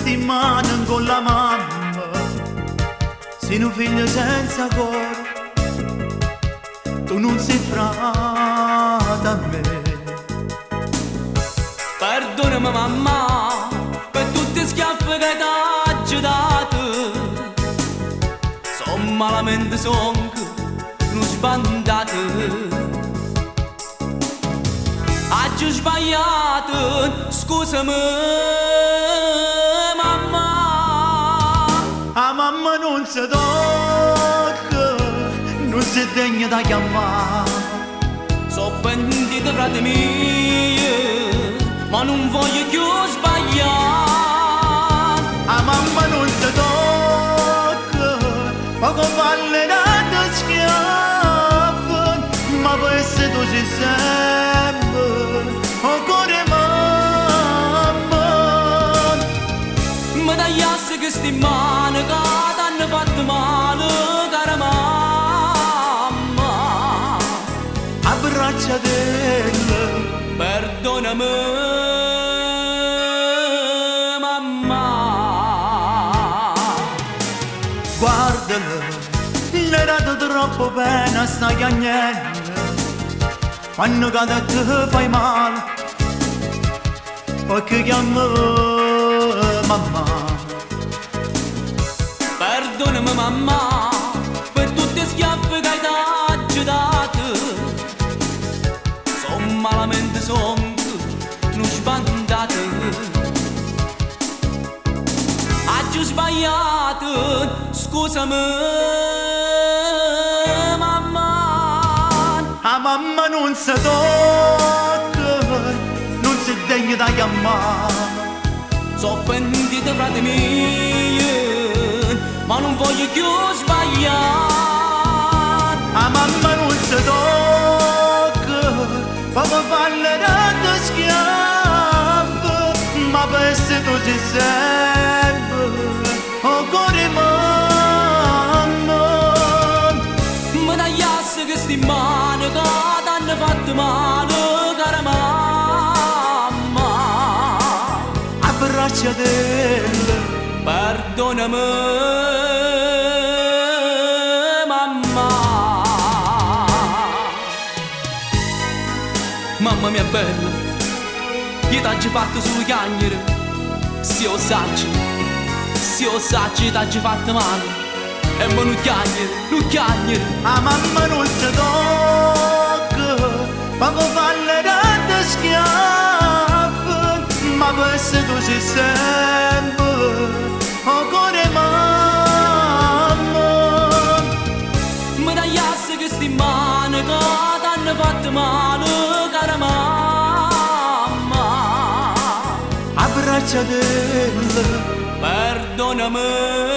questi in mano con la mamma, sei un figlio senza cuore, tu non sei frate a me. Perdonami mamma per tutti i schiaffi che t'ho dato, son malamente non sbandato. Oggi ho sbagliato, scusami mamma. A mamma non si tocca, non si degna da chiamare. So pentito frate mio, ma non voglio più sbagliare. A mamma non si tocca, poco falle da schiaffo, ma per essere tu sei sempre, oh cuore mamma. Mi tagliassi questi mani che t'hanno fatto male, cara mamma. Abbracciatela, Perdonami mamma. guardala, le dato troppo pena sta chiagnendo, quando cade te fai male, perché chiama mamma. Perdonami mamma per tutti i schiaffi che t'ho dato, son malamente non sbandato. Oggi ho sbagliato, scusami mamma. A mamma non si tocca, non si degna da chiamare. So pentito frate mio, ma non voglio più sbagliare. A mamma non si tocca, poco falle da schiaffo, ma per essere tu sei sempre, oh cuore mamma. Mi tagliassi questi mani che t'hanno fatto male, cara mamma. Abbracciatela, Perdonami mamma. Mamma mia bella, io t'ho fatto solo chiagnere. Se lo sacci t'ho fatto male. E ma non chiagnere. a mamma non si tocca, poco falle da schiaffo, ma per essere tu sei sempre, oh cuore mamma. Mi tagliassi questi mani che t'hanno fatto male, cara mamma. Abbracciatela, Perdonami